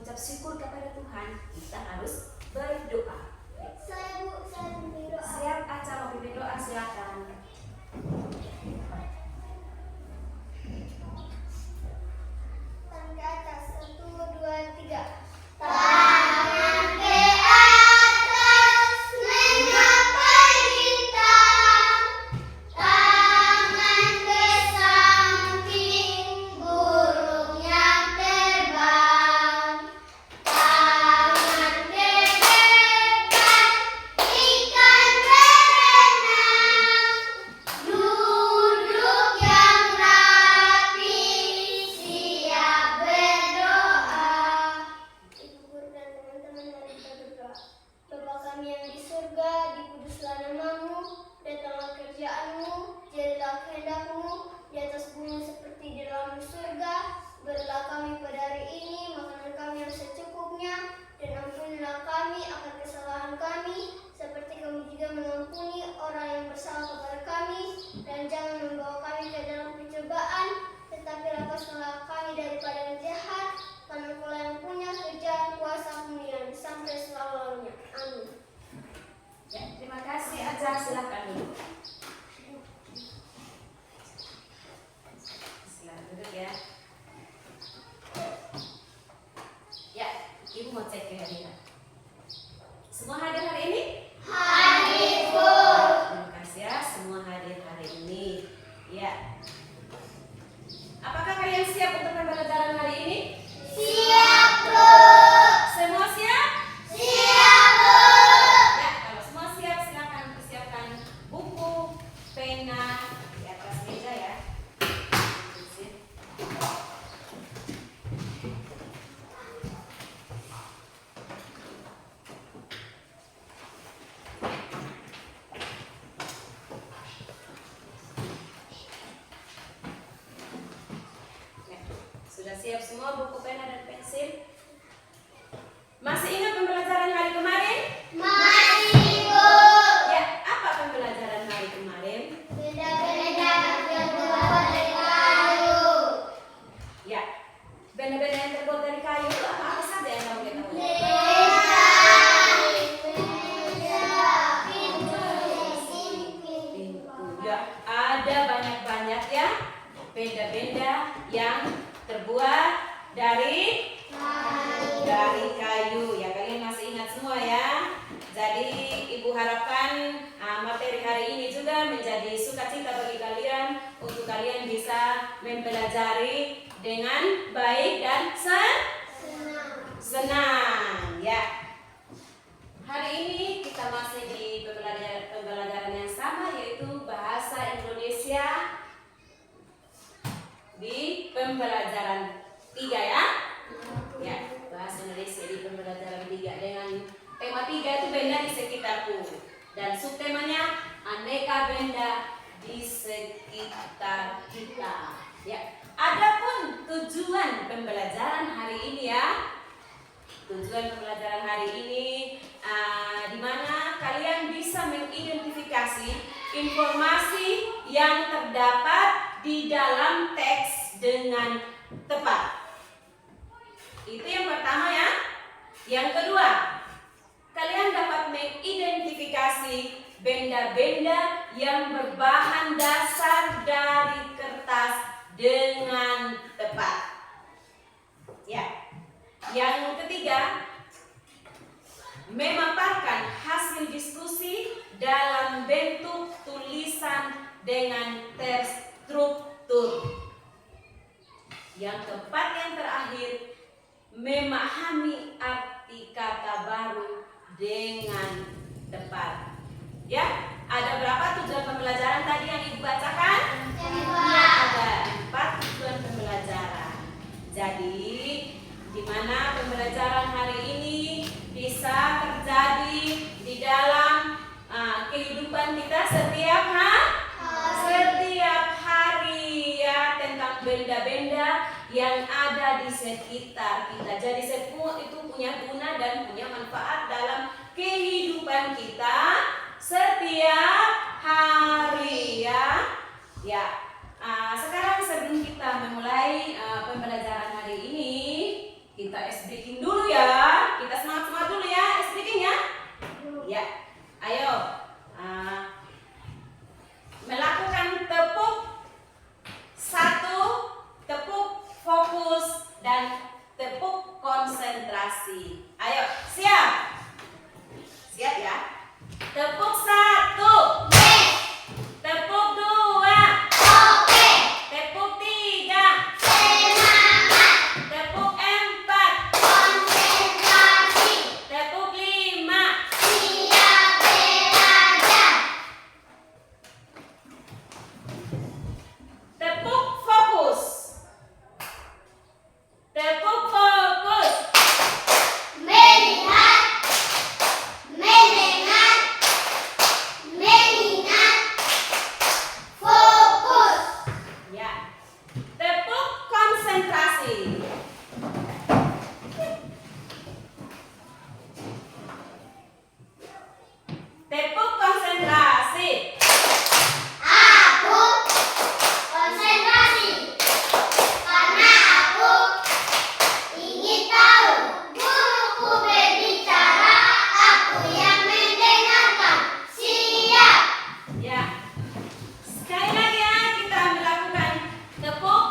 mengucap syukur kepada Tuhan, kita harus berdoa. Saya pimpin doa. Siap, Aca mau pimpin doa, silakan. Tangan ke atas, 1, 2, 3. Tangan ke atas menggapai bintang, tangan ke samping burung yang terbang, tangan ke depan ikan berenang, duduk yang rapi siap berdoa. Ibu guru dan teman-teman, mari kita berdoa. Bapa kami yang di surga, dikuduslah namamu, datanglah kerjaanmu, jadilah kehendakmu di atas bumi seperti di dalam surga. Berilah kami pada hari ini makanan kami yang secukupnya, dan ampunilah kami akan kesalahan kami, seperti kami juga mengampuni orang yang bersalah kepada kami, dan jangan membawa kami ke dalam pencobaan, tetapi lepaskanlah kami daripada yang jahat, karena Engkau yang punya kerjaan, kuasa, kemuliaan sampai selama-lamanya. Amin. Ya, terima kasih Aca, silakan dulu. Silakan duduk ya. Ya, Ibu mau cek kehadiran. Semua hadir hari ini? Hadir, Bu. Terima kasih ya, semua hadir hari ini. Ya. Apakah kalian siap untuk pembelajaran hari ini? Siap, Bu. Semua siap? Siap, Bu. Ya, kalau semua siap, silakan persiapkan buku, pena di atas meja ya. Ya, sudah siap semua buku, pena, dan pensil? Masih ingat pembelajaran hari kemarin? Masih, Bu. Ya, apa pembelajaran hari kemarin? Benda-benda yang terbuat dari kayu. Ya, benda-benda yang terbuat dari kayu itu apa saja yang kamu ketahui? Pintu. Ya, ada banyak-banyak ya benda-benda yang terbuat dari kayu. Ya, kalian masih ingat semua ya. Jadi Ibu harapkan materi hari ini juga menjadi sukacita bagi kalian, untuk kalian bisa mempelajari dengan baik dan senang ya. Hari ini kita masih di pembelajaran yang sama, yaitu bahasa Indonesia di pembelajaran 3 ya. Ya, bahasa Indonesia di pembelajaran 3 dengan tema 3 itu benda di sekitarku, dan subtemanya aneka benda di sekitar kita. Ya, adapun tujuan pembelajaran hari ini ya. Tujuan pembelajaran hari ini di mana kalian bisa mengidentifikasi informasi yang terdapat di dalam teks dengan tepat. Itu yang pertama ya. Yang kedua, kalian dapat mengidentifikasi benda-benda yang berbahan dasar dari kertas dengan tepat. Ya. Yang ketiga, memaparkan hasil diskusi dalam bentuk tulisan dengan terstruktur. Yang keempat, yang terakhir, memahami arti kata baru dengan tepat. Ya, ada berapa tujuan pembelajaran tadi yang Ibu bacakan? Ada 4 tujuan pembelajaran. Jadi, di mana pembelajaran hari ini bisa terjadi di dalam kehidupan kita setiap hari ya, tentang benda-benda yang ada di sekitar kita. Jadi semua itu punya guna dan punya manfaat dalam kehidupan kita setiap hari ya. Ya. Sekarang sebelum kita memulai pembelajaran hari ini, kita breaking dulu konsentrasi. Ayo, siap? Siap ya? Tepuk 1. Tepuk 2. Tepuk 3. Tepuk 4. Tepuk 5. Tepuk fokus. Tepuk fokus. Ya. Tepuk konsentrasi. Tepuk konsentrasi. Ya. Sekali lagi ya, kita melakukan tepuk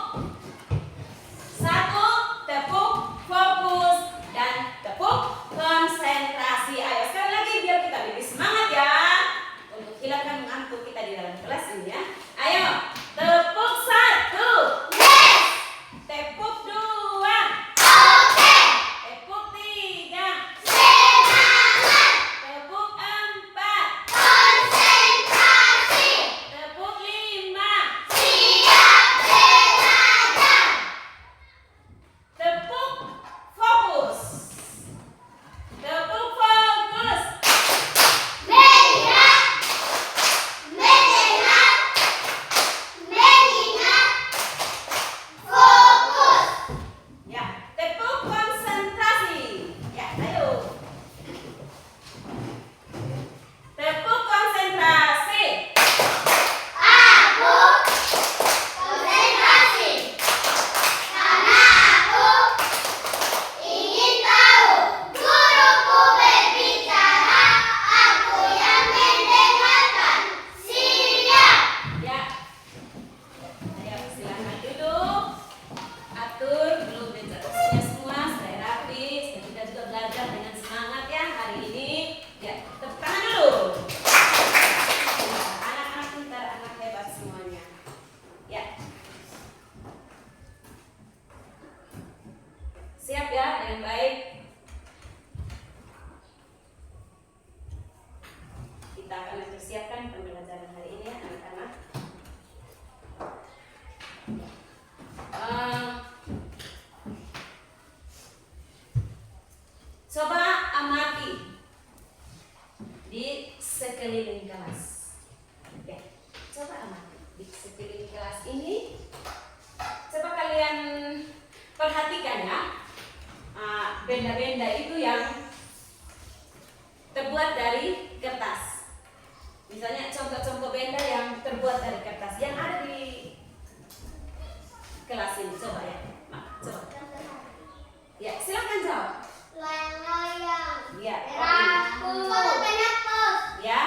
1, tepuk fokus, dan tepuk konsentrasi. Ayo sekali lagi biar kita lebih semangat ya untuk hilangkan ngantuk kita di dalam kelas ini ya. Ayo, tepuk 1. Tepuk 2. Tepuk 3. Tepuk 4. Tepuk 5. Tepuk fokus. Tepuk fokus. Ya, tepuk konsentrasi. Ya, ayo. Tepuk konsentrasi. Ya. Ayo silakan duduk. Atur belum meja semua supaya rapi. Dan kita juga belajar dengan semangat ya hari ini. Ya, tepuk tangan dulu. Anak-anak pintar, anak hebat semuanya. Ya. Siap ya dengan baik. Kita akan mempersiapkan pembelajaran hari ini ya anak-anak. Coba amati di sekeliling kelas. Ya, coba amati di sekeliling kelas ini. Coba kalian perhatikan ya, benda-benda itu yang terbuat dari kertas. Misalnya contoh-contoh benda yang terbuat dari kertas yang ada di kelas ini. Coba ya, coba. Ya, silakan jawab. Ya, ya.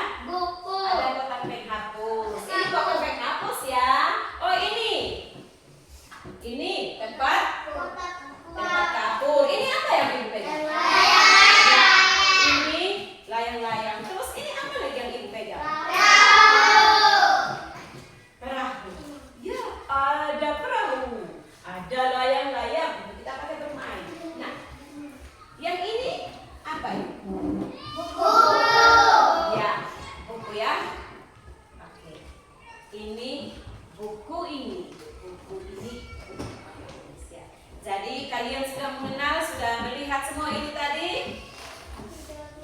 Ada kotak penghapus. Ini kotak penghapus ya. Oh ini tempat kapur. Ini apa yang ibu pegang? Ya, ini layang-layang. Terus ini apa lagi yang ibu pegang? Perahu. Ya, ada perahu. Ada layang-layang. Kita pakai bermain. Nah, yang ini apa ini? Ya, buku ya. Oke. Ini buku ini. Ya. Jadi kalian sudah mengenal, sudah melihat semua ini tadi?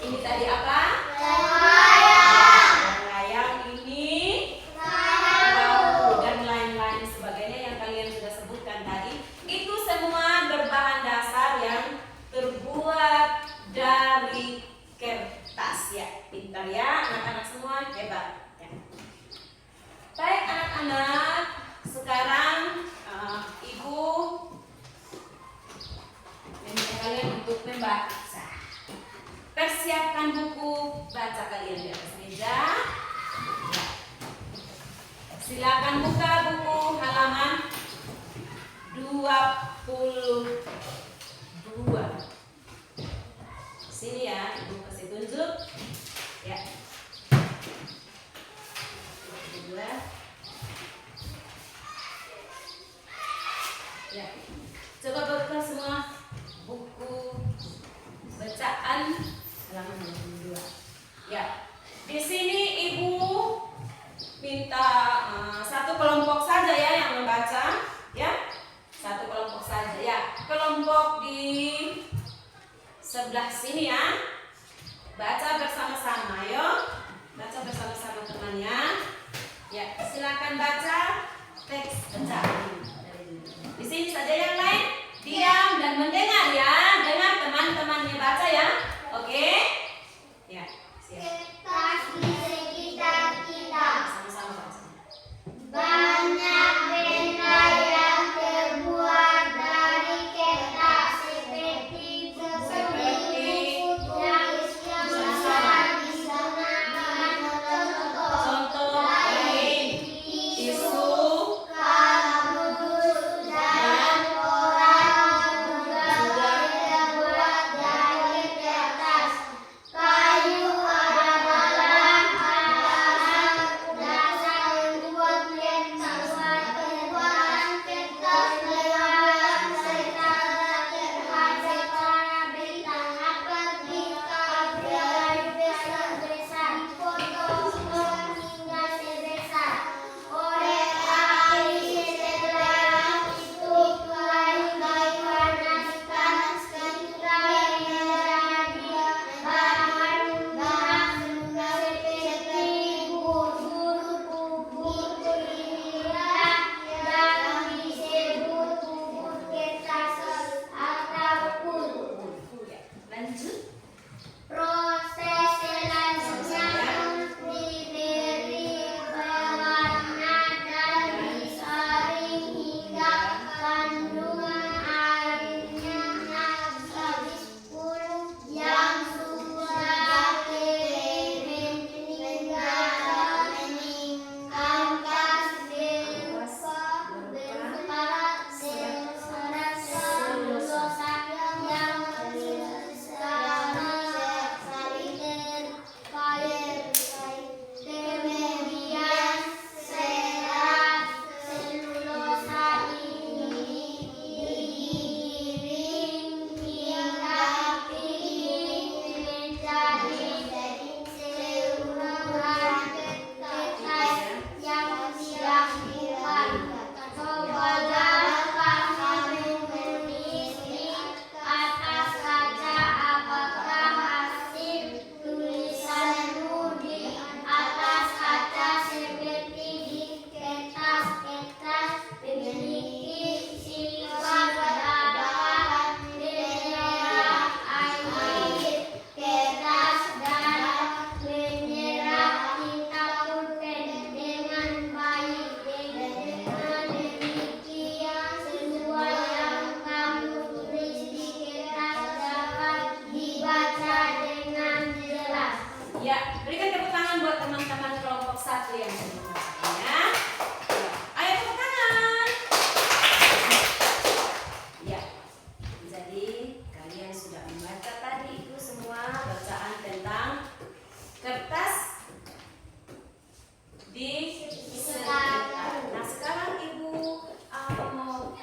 Ini tadi apa? Layang ini. Perahu dan lain-lain sebagainya yang kalian sudah sebutkan tadi. Itu semua berbahan dasar yang terbuat dari kertas ya. Pintar ya anak-anak semua, hebat ya. Baik anak-anak, sekarang ibu meminta kalian untuk membaca. Persiapkan buku baca kalian di atas meja. Silakan buka buku halaman 22. sebelah sini ya. Baca bersama-sama, ayo. Baca bersama-sama temannya. Ya, silakan baca teks bacaan. Di sini saja, yang lain diam dan mendengar ya. Dengar teman-temannya baca ya. Oke? Ya, siap. Kertas di sekitar kita. Sama-sama baca. Banyak benda yang terbuat dari kertas seperti buku yang bisa digunakan untuk Contoh lain, tisu, kardus dan koran juga terbuat dari kertas. Kayu adalah bahan dasar membuat kertas. Pembuatan kertas beragam serta terhadap cara bertahap dari besar dipotong hingga sebesar korek api. Setelah itu kayu dipanaskan hingga menjadi bahan seperti bubur inilah yang disebut bubur kertas atau pulp. ya. Lanjut. Proses selanjutnya diberi pewarna dan disaring hingga kandungan airnya habis pun yang sudah kering hingga meninggalkan berupa selulosa yang kemudian serat selulosa ini digiring hingga menjadi seukuran kertas yang siap dibuat. Cobalah kamu menulis di atas kaca apakah hasil tulisanmu di atas kaca seperti di kertas-kertas memiliki sifat dapat menyerap air. Kertas dapat menyerap tinta pulpen dengan baik. Dengan demikian semua yang kamu tulis di kertas dapat dibaca dengan jelas. Ya, berikan tepuk tangan buat teman-teman kelompok 1 yang sudah mengerjakan ya. Ayo tepuk tangan. Ya, jadi kalian sudah membaca tadi itu semua bacaan tentang kertas di sekitar. Nah, sekarang Ibu mau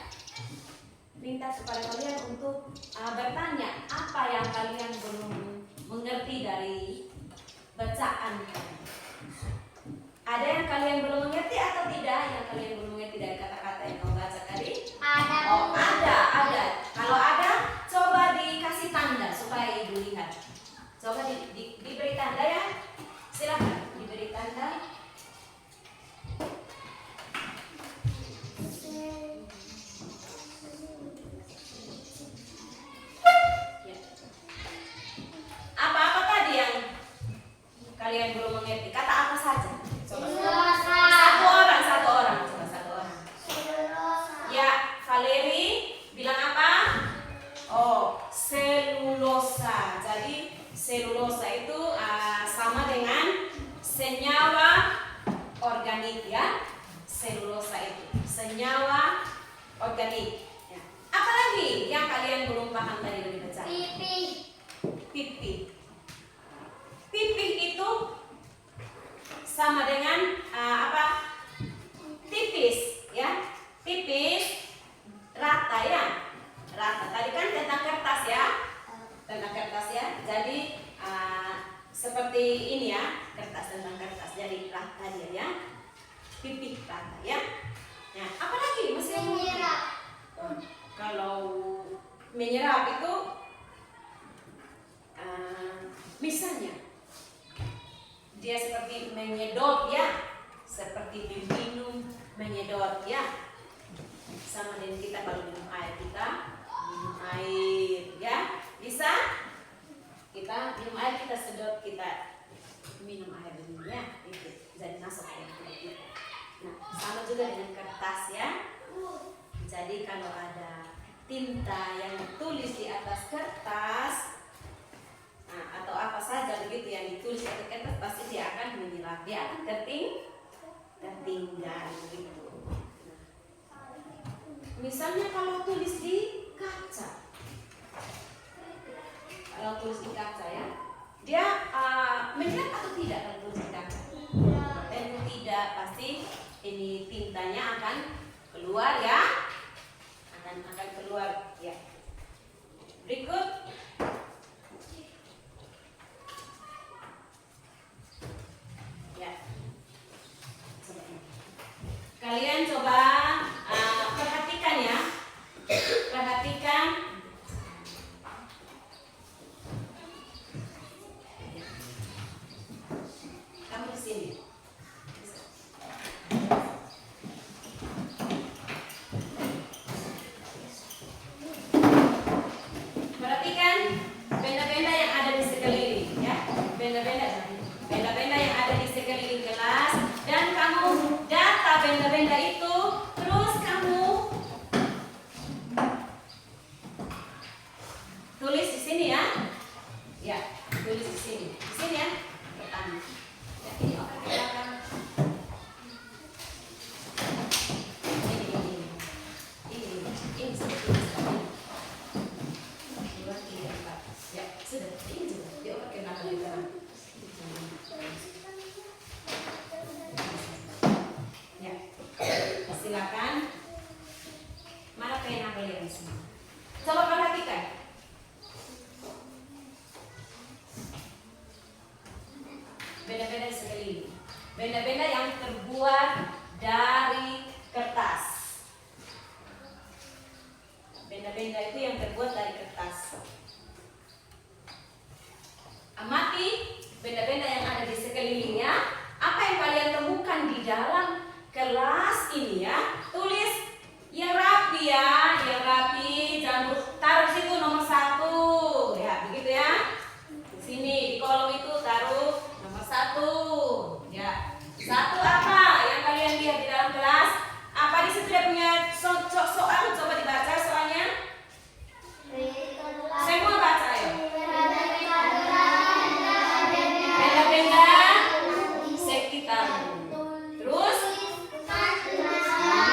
minta kepada kalian untuk bertanya apa yang kalian belum mengerti dari bacaan kalian. Ada yang kalian belum mengerti atau tidak? Yang kalian belum mengerti dari kata-kata yang kamu baca tadi? Ada. Oh, ada. Kalau ada, coba dikasih tanda supaya Ibu lihat. Coba diberi tanda ya. Silakan diberi tanda. Ya. Apa-apa tadi yang kalian belum mengerti? Kata apa saja? Coba. Selulosa. Satu orang. Coba satu orang. Selulosa. Ya, Valeri bilang apa? Oh, selulosa. Jadi selulosa itu sama dengan senyawa organik ya. Selulosa itu senyawa organik. Ya. Apalagi yang kalian belum paham tadi dari bacaan? Pipih. Pipih itu sama dengan apa? Tipis, ya. Tipis, rata ya. Rata. Tadi kan tentang kertas ya. Tentang kertas ya. Jadi seperti ini ya, kertas tentang kertas. Jadi rata dia ya. Pipih rata ya. Nah, apalagi masih yang mau? Menyerap. Kalau menyerap itu Misalnya dia seperti menyedot ya, seperti meminum, menyedot ya. Sama dengan kita kalau minum air, kita minum air ya, bisa kita minum air, kita sedot, kita minum air dulu ya, itu jadi masuk ke tubuh kita. Nah, sama juga dengan kertas ya. Jadi kalau ada tinta yang ditulis di atas kertas, nah, atau apa saja begitu yang ditulis di atas kertas, pasti dia akan menyerap, dia akan tertinggal begitu. Misalnya kalau tulis di kaca, ya, dia menyerap atau tidak kalau tulis di kaca? Tentu tidak, pasti ini tintanya akan keluar ya, akan keluar ya. Berikut ya, kalian coba perhatikan ya, perhatikan. Kamu di sini. Perhatikan benda-benda yang ada di sekeliling ya, benda-benda yang ada di sekeliling kelas, dan kamu data benda-benda itu, terus kamu tulis di sini ya. Ya, tulis di sini ya. Pertama. Ya, ini oke ke belakang. Ini seperti ini. 2, 3, 4. Ya, sudah. Ini juga. Dioper ke belakang juga. Ya, silakan. Mana pena kalian semua? Coba perhatikan. Benda-benda di sekeliling. Benda-benda yang terbuat dari kertas. Benda-benda itu yang terbuat dari kertas. Amati benda-benda yang ada di sekelilingnya. Apa yang kalian temukan di dalam kelas ini ya? Tulis yang rapi ya, yang rapi. Jangan taruh situ nomor 1 ya, begitu ya. Sini di kolom itu taruh nomor 1 ya. 1 apa yang kalian lihat di dalam kelas? Apa di situ dia punya soal? Coba dibaca soalnya. Semua baca ayo. Benda-benda sekitarmu. Terus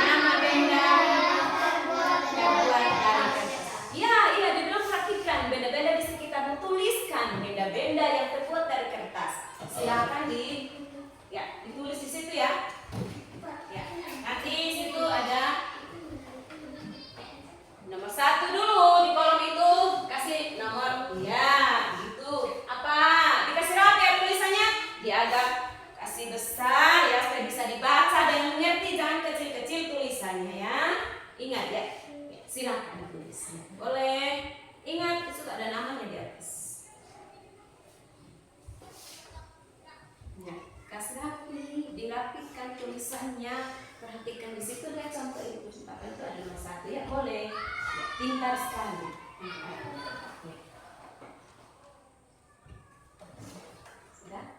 nama benda terbuat dari kertas. Ya, iya dibilang perhatikan benda-benda di sekitarmu, tuliskan benda-benda yang terbuat dari kertas. Silakan ditulis di situ ya. Ya, nanti situ ada nomor 1 dulu di kolom itu, kasih nomor ya gitu. Apa? Dikasih rapi ya tulisannya, diagak kasih besar ya supaya bisa dibaca dan mengerti, jangan kecil-kecil tulisannya ya. Ingat ya. Silakan ditulis. Boleh. Ingat itu ada namanya di atas. Ya, kasih rapi, dirapikan tulisannya. Perhatikan di situ lihat contoh itu, itu ada nomor 1 ya, boleh. Ya, pintar sekali. Ya. Sudah?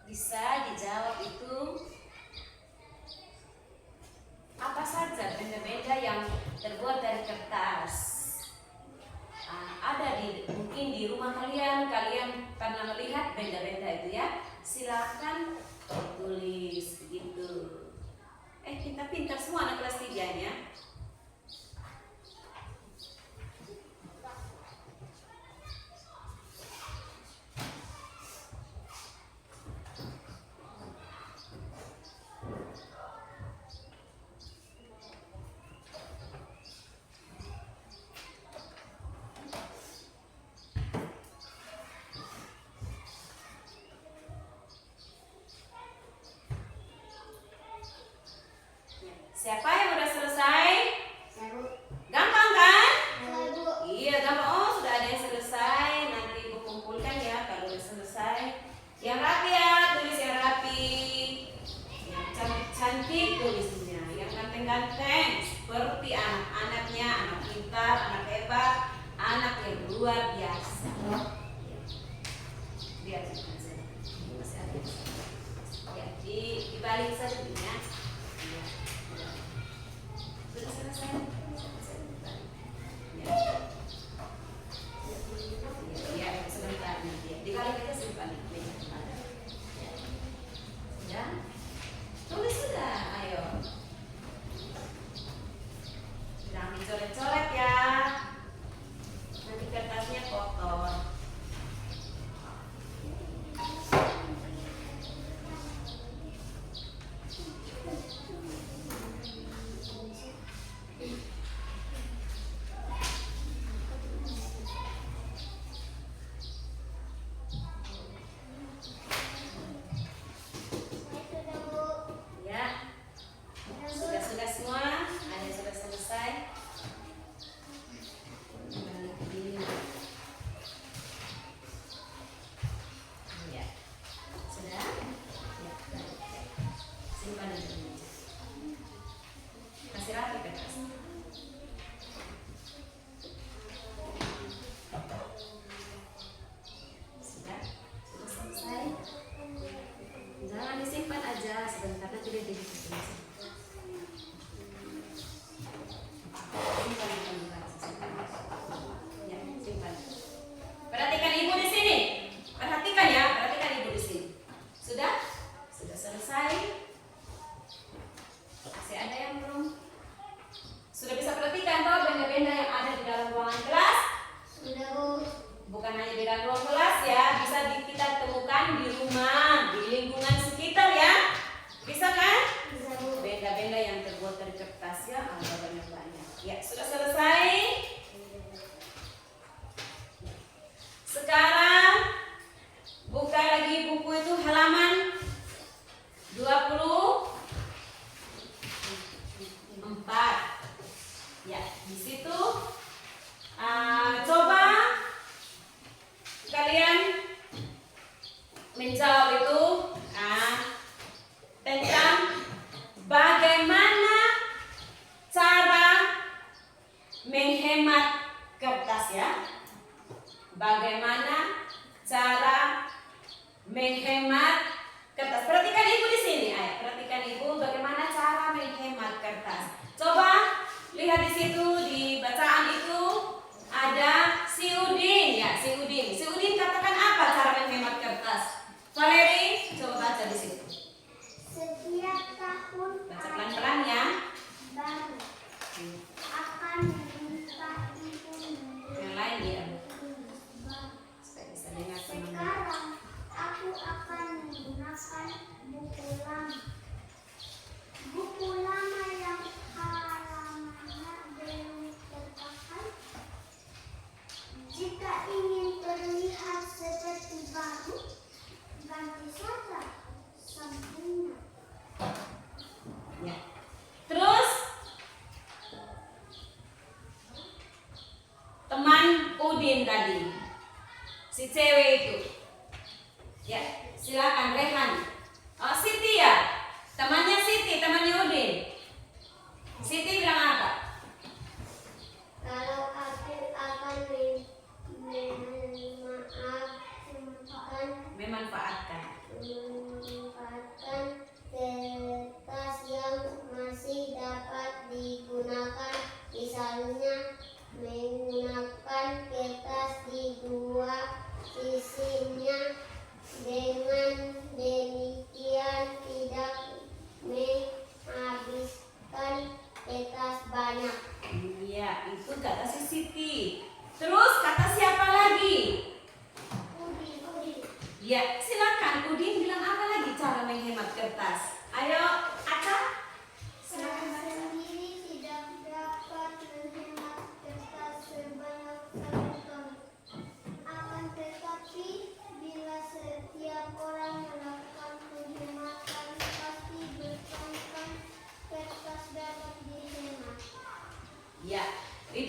Bisa dijawab itu apa saja benda-benda yang terbuat dari kertas. Ada mungkin di rumah kalian pernah melihat benda-benda itu ya. Silakan tulis begitu. pintar-pintar semua anak kelas 3-nya. Siapa yang udah selesai? Gampang kan? Iya gampang. Oh sudah ada yang selesai. Nanti ibu kumpulkan ya kalau udah selesai. Yang rapi ya, tulis yang rapi. Yang cantik-cantik tulisnya. Yang ganteng-ganteng seperti anak-anaknya, anak pintar, anak hebat, anak yang luar biasa. Biar masih ada. Ya, dibalik saja ya. Sudah selesai. Ya, sebentar nanti. Dikali aja simpan. Ya. Tulis sudah, ayo. Jangan dicoret-coret ya. Nanti kertasnya kotor. Sudah semua, ada yang sudah selesai. Ya, sudah. Ya, simpan di meja. Kasih rapi kertas. Sudah selesai. Jangan disimpan aja sebentar nanti dia jadi Perhatikan ibu di sini. Perhatikan ya, perhatikan ibu di sini. Sudah? Sudah selesai? Masih ada yang belum? Sudah bisa perhatikan toh benda-benda yang ada di dalam ruangan kelas? Sudah, Bu. Bukan hanya di dalam ruang kelas ya, bisa kita temukan di rumah, di lingkungan sekitar ya. Bisa kan? Bisa, Bu. Benda-benda yang terbuat dari kertas ya, ada banyak-banyak. Ya, sudah selesai? Sekarang buka lagi buku itu halaman 24. Ya, di situ coba kalian menjawab itu tentang bagaimana cara menghemat kertas ya. Bagaimana cara menghemat kertas? Perhatikan ibu di sini, ayo. Perhatikan ibu bagaimana cara menghemat kertas. Coba lihat di situ di bacaan itu ada si Udin ya, si Udin. Si Udin katakan apa cara menghemat kertas? Valeri, coba baca di situ. Setiap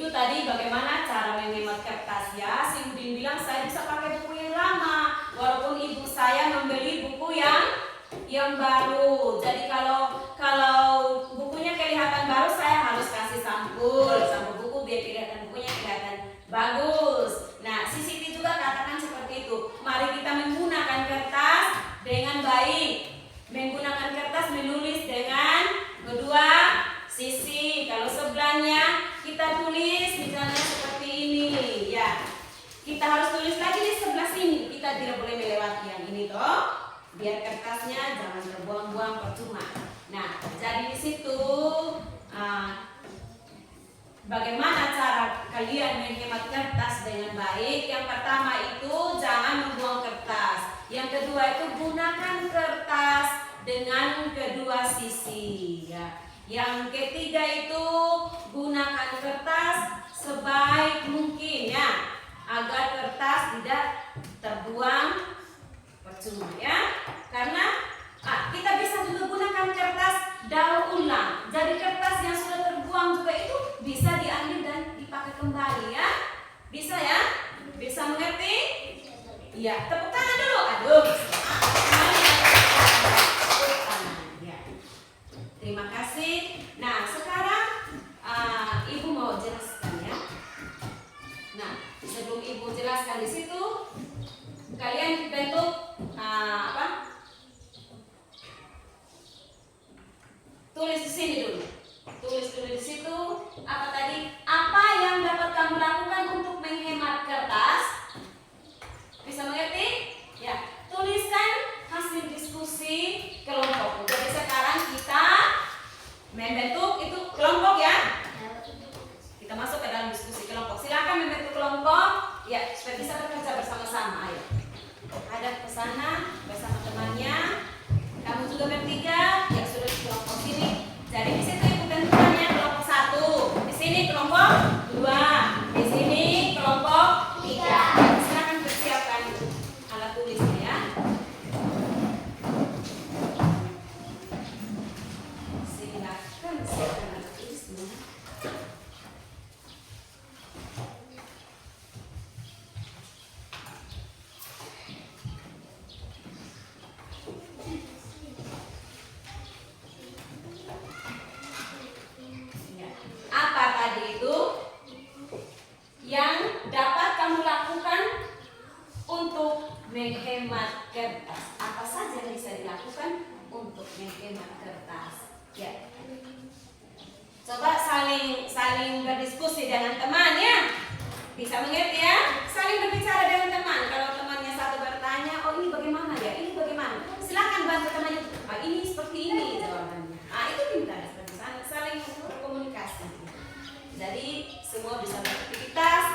Itu tadi bagaimana cara menghemat kertas ya. Si Udin bilang saya bisa pakai buku yang lama walaupun ibu saya membeli buku yang baru. Jadi kalau bukunya kelihatan baru saya harus kasih sampul buku biar kelihatan bukunya kelihatan bagus. Nah, si Siti juga katakan seperti itu. Mari kita menggunakan kertas dengan baik. Menggunakan kertas menulis dengan kedua sisi. Kalau sebelahnya kita tulis misalnya seperti ini ya. Kita harus tulis lagi di sebelah sini. Kita tidak boleh melewati yang ini toh. Biar kertasnya jangan terbuang-buang percuma. Nah, jadi di situ bagaimana cara kalian menghemat kertas dengan baik? Yang pertama itu jangan membuang kertas. Yang kedua itu gunakan kertas dengan kedua sisi ya. Yang ketiga itu gunakan kertas sebaik mungkin ya, agar kertas tidak terbuang percuma ya. Karena kita bisa juga gunakan kertas daur ulang. Jadi kertas yang sudah terbuang juga itu bisa diambil dan dipakai kembali ya. Bisa ya? Bisa mengerti? Iya, tepuk tangan dulu. Aduh. Terima kasih. Nah, sekarang Ibu mau jelaskan ya. Nah, sebelum Ibu jelaskan di situ, kalian bentuk tulis di sini dulu. Tulis dulu di situ apa tadi? Apa yang dapat kamu lakukan untuk menghemat kertas? Bisa mengerti? Ya, tuliskan hasil diskusi kelompok. Jadi sekarang kita membentuk itu kelompok ya. Kita masuk ke dalam diskusi kelompok. Silakan membentuk kelompok ya supaya bisa bekerja bersama-sama. Ayo. Hadap ke sana bersama temannya. Kamu juga bertiga ya sudah di kelompok sini. Jadi di situ ibu tentukannya kelompok 1. Di sini kelompok 2. Di sini kelompok 3. Silakan persiapkan alat tulisnya ya. Silakan siapkan alat tulisnya. Apa tadi itu yang dapat kamu lakukan untuk menghemat kertas? Apa saja yang bisa dilakukan untuk menghemat kertas? Ya. Coba saling berdiskusi dengan teman ya. Bisa mengerti ya? Saling berbicara dengan teman. Kalau temannya satu bertanya, oh ini bagaimana ya? Ini bagaimana? Silakan bantu temannya. Ini seperti ini jawabannya. Itu pintar seperti saling berkomunikasi. Jadi semua bisa beraktivitas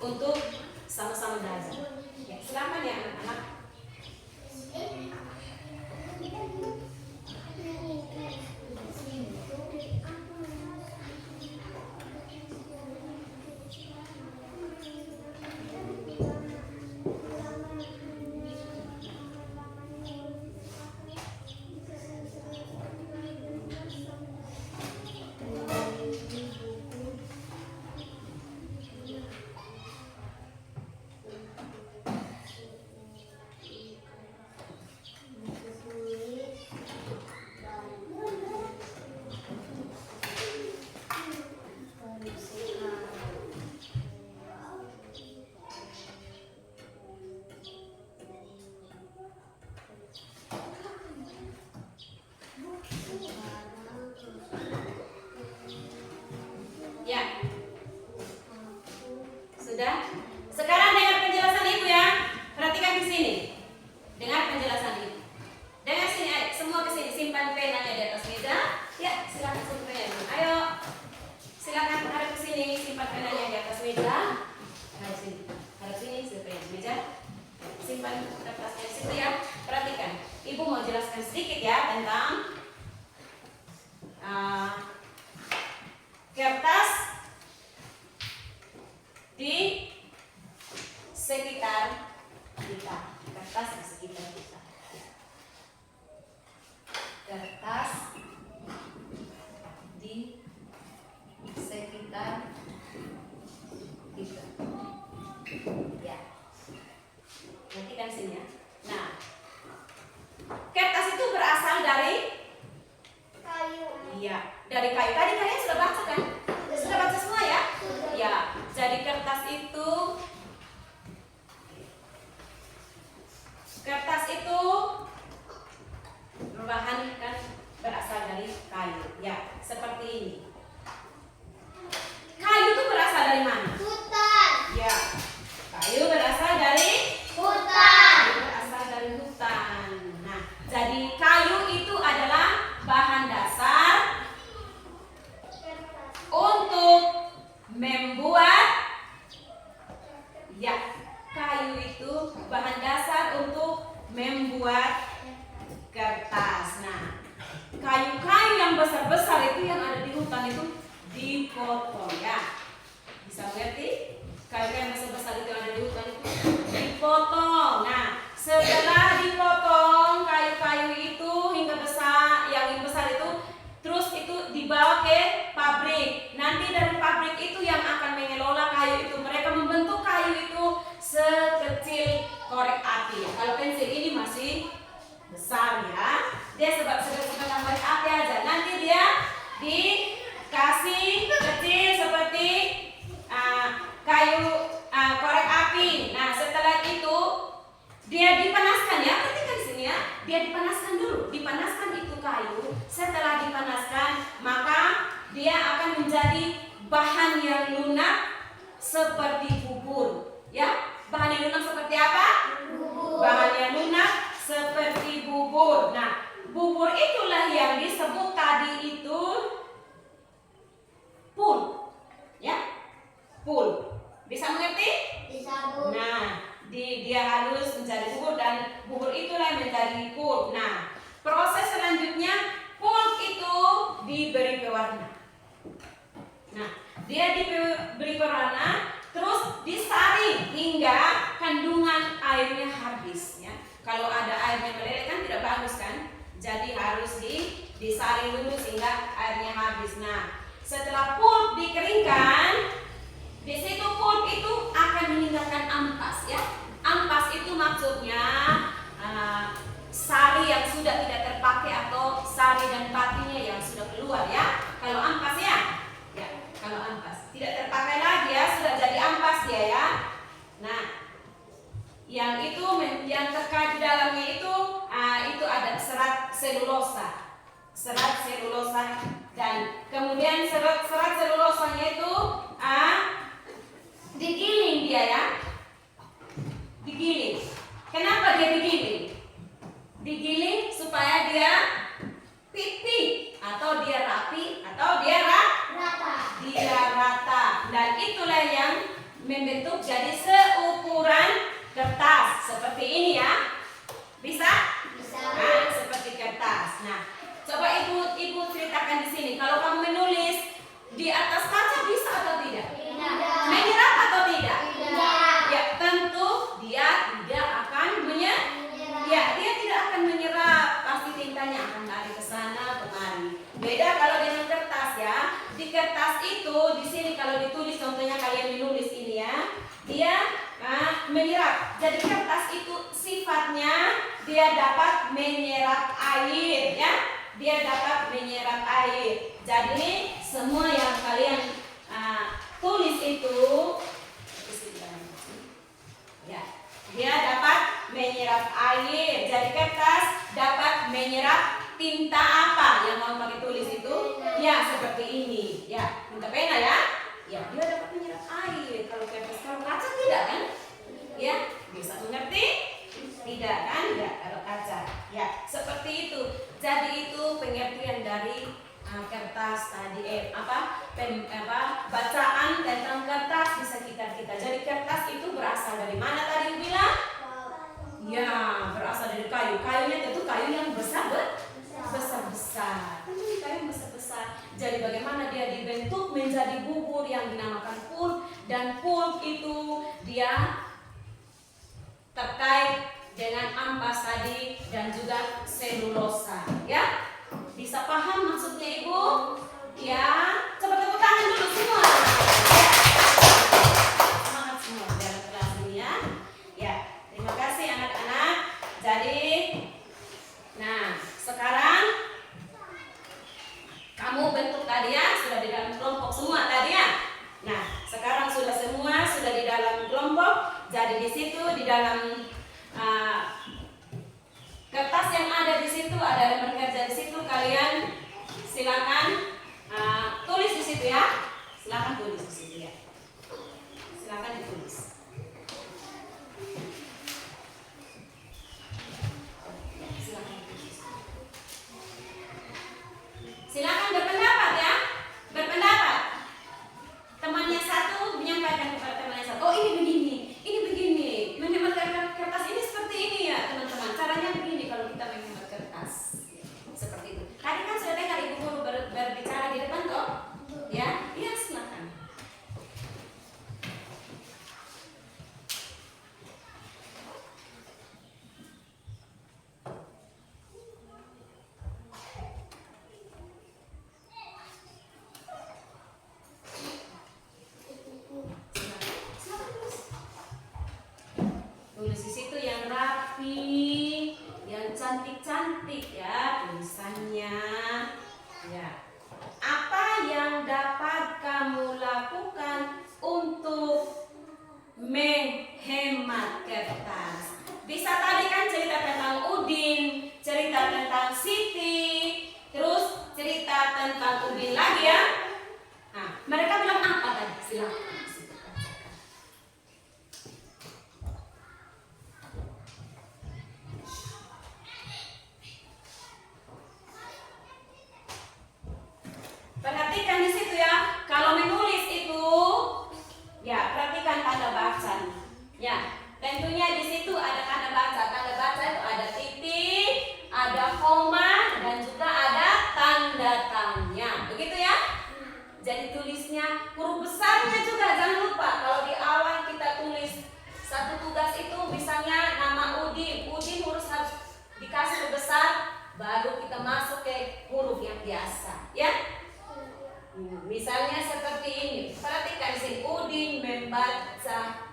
untuk sama-sama belajar. Ya, silakan ya anak-anak. Ya. Sudah? Sekarang dengar penjelasan Ibu ya. Perhatikan di sini. Dengar penjelasan Ibu. Dengar sini, ayo. Semua ke sini. Simpan penanya di atas meja. Ya, silakan simpan penanya. Ayo. Silakan hadap ke sini. Simpan penanya di atas meja. Hadap sini. Hadap sini, simpan penanya di meja. Simpan kertasnya di situ ya. Perhatikan. Ibu mau jelaskan sedikit ya tentang kertas di sekitar kita. Kertas di sekitar kita. Kertas di sekitar ini. Kayu itu berasal dari mana? Hutan. Ya, kayu berasal dari Hutan. kayu berasal dari hutan. Nah, jadi kayu itu adalah bahan dasar untuk membuat, ya, kayu itu bahan dasar untuk membuat kertas. Nah, kayu-kayu yang besar-besar itu yang ada di hutan itu dipotong, ya. Bisa mengerti? Kayu yang besar-besar itu yang ada di hutan itu dipotong. Nah, setelah dipotong kayu-kayu itu hingga besar, yang besar itu terus itu dibawa ke pabrik. Nanti dari pabrik itu yang akan mengelola kayu itu. Mereka membentuk kayu itu sekecil korek api. Kalau pensil ini masih besar, ya. Dia sebatas korek api aja. Nanti dia dikasih kecil seperti kayu korek api. Nah, setelah itu dia dipanaskan, ya. Perhatikan di sini, ya. Dia dipanaskan dulu. Dipanaskan itu kayu. Setelah dipanaskan, maka dia akan menjadi bahan yang lunak seperti bubur, ya. Bahan yang lunak seperti apa? Bubur. Bahan yang lunak seperti bubur. Nah, bubur itulah yang disebut tadi itu pul, ya. Pul. Bisa mengerti? Bisa, Bu. Nah, dia halus menjadi bubur dan bubur itulah yang menjadi pulp. Nah, proses selanjutnya pulp itu diberi pewarna. Nah, dia diberi pewarna terus disaring hingga kandungan airnya habis, ya. Kalau ada airnya meleleh kan tidak bagus kan? Jadi harus disaring dulu sehingga airnya habis. Nah, setelah pulp dikeringkan, di situ pulp itu akan meninggalkan ampas, ya. Ampas itu maksudnya sari yang sudah tidak terpakai atau sari dan patinya yang sudah keluar, ya. Kalau ampas, ya, kalau ampas tidak terpakai lagi, ya, sudah jadi ampas dia, ya. Nah, yang itu yang terkait di dalamnya itu ada serat selulosa, dan kemudian serat selulosanya itu digiling dia, ya. Digiling. Kenapa dia digiling? Digiling supaya dia pipi atau dia rapi atau dia Rata. dia rata. Dan itulah yang membentuk jadi seukuran kertas seperti ini, ya. Bisa? Bisa. Nah, seperti kertas. Nah, coba ibu ceritakan di sini. Kalau kamu menulis di atas kaca bisa atau tidak? Tidak. Menyerap atau tidak? Tidak. Ya, tentu dia tidak akan ya, dia tidak akan menyerap. Pasti tintanya akan lari ke sana kemari. Beda kalau dengan kertas, ya. Di kertas itu di sini kalau ditulis, contohnya kalian menulis ini, ya. Dia menyerap. Jadi kertas itu sifatnya dia dapat menyerap air, ya. Dia dapat menyerap air. Jadi semua yang kalian tulis itu, ya, dia dapat menyerap air. Jadi kertas dapat menyerap tinta apa yang mau pakai tulis itu, ya, seperti ini, ya, tinta pena, ya. Ya, dia dapat menyerap air. Kalau kertas, kalau kaca tidak, kan? Ya, bisa mengerti? Tidak, kan? Ya, kalau kaca, ya, seperti itu. Jadi itu pengertian dari kertas tadi, bacaan tentang kertas di sekitar kita. Jadi kertas itu berasal dari mana tadi bilang? Ya, berasal dari kayu. Kayunya tentu kayu yang besar-besar. Tentu kayu yang besar-besar. Jadi bagaimana dia dibentuk menjadi bubur yang dinamakan pulp, dan pulp itu dia terkait dengan ampas tadi dan juga selulosa, ya. Bisa paham maksudnya, Ibu? Ya, coba tepuk tangan dulu semua. Ya. Semangat semua dalam kelas ini, ya. Ya, terima kasih anak-anak. Jadi, nah, sekarang kamu bentuk tadi, ya, sudah di dalam kelompok semua tadi, ya. Nah, sekarang sudah semua sudah di dalam kelompok. Jadi di situ di dalam kertas yang ada di situ, ada lembar kerja di situ, kalian silakan situ ya. Silakan tulis di situ ya. Silakan ditulis. Silakan ditulis. Silakan berpendapat ya. Berpendapat. Temannya satu menyampaikan kepada temannya satu. Oh ini begini, ini begini. Menghemat kertas ini seperti ini ya teman-teman. Caranya begini kalau kita menghemat kertas. Seperti itu. Tadi kan sudah dengar ibu guru berbicara di depan toh? Ya, iya silakan. Tulis di situ yang rapi, yang cantik-cantik ya tulisannya. Ya. Apa yang dapat kamu lakukan untuk menghemat kertas? Bisa tadi kan cerita tentang Udin, cerita tentang Siti, terus cerita tentang Udin lagi ya. Nah, mereka bilang apa tadi? Silakan. Perhatikan di situ ya. Kalau menulis itu, ya perhatikan tanda baca. Ya, tentunya di situ ada tanda baca. Tanda baca itu ada titik, ada koma, dan juga ada tanda tanya. Begitu ya? Jadi tulisnya huruf besarnya juga jangan lupa. Kalau di awal kita tulis satu tugas itu, misalnya nama Udin, Udin harus dikasih huruf besar, baru kita masuk ke huruf yang biasa. Ya? Misalnya seperti ini, perhatikan sini, Udin membaca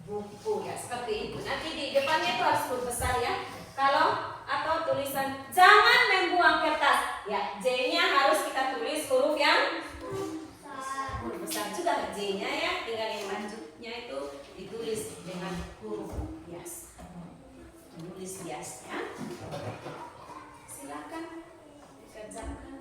buku ya, seperti itu. Nanti di depannya itu harus huruf besar ya. Kalau atau tulisan jangan membuang kertas, ya J-nya harus kita tulis huruf yang besar juga J-nya ya. Tinggal yang lanjutnya itu ditulis dengan huruf biasa, tulis biasa ya. Silakan dikerjakan.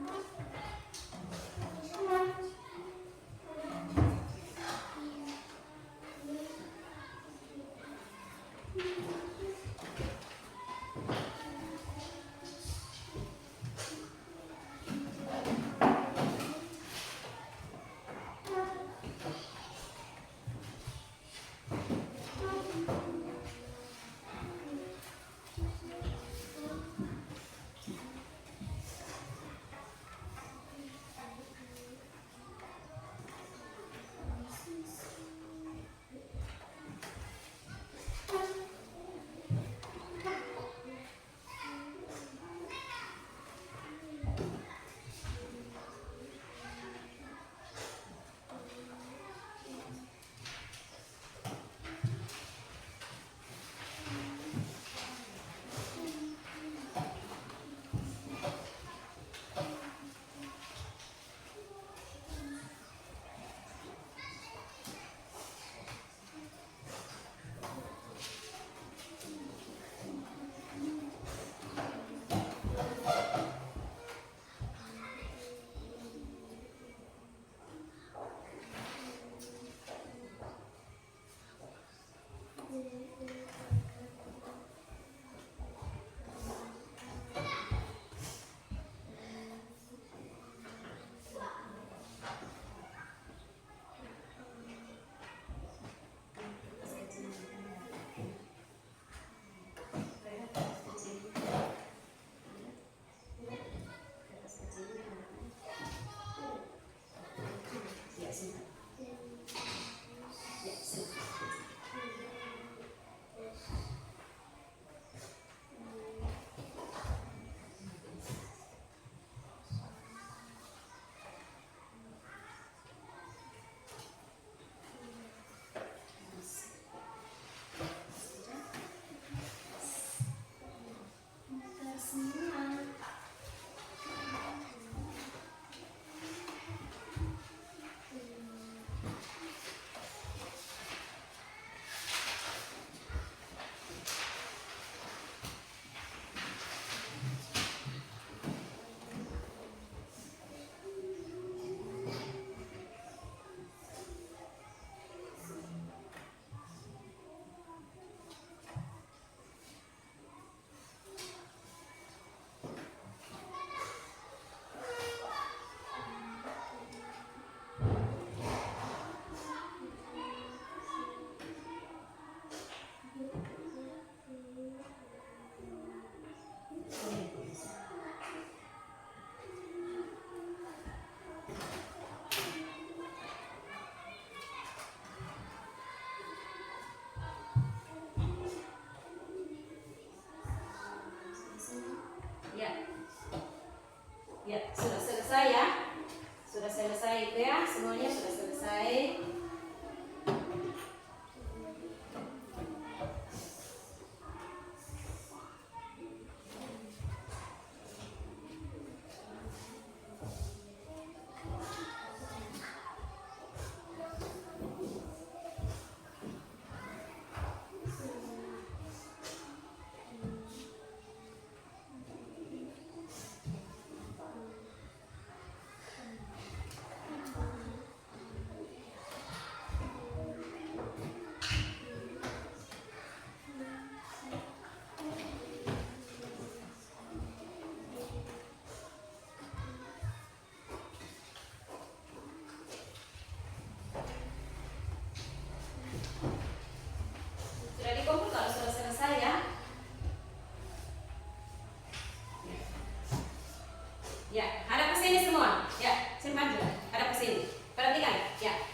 Ya, sudah selesai ya. Sudah selesai itu ya, semuanya sudah selesai. Sudah dikumpul kalau sudah selesai ya. Ya, hadap ke sini semua. Ya, sini maju. Hadap ke sini. Perhatikan. Ya,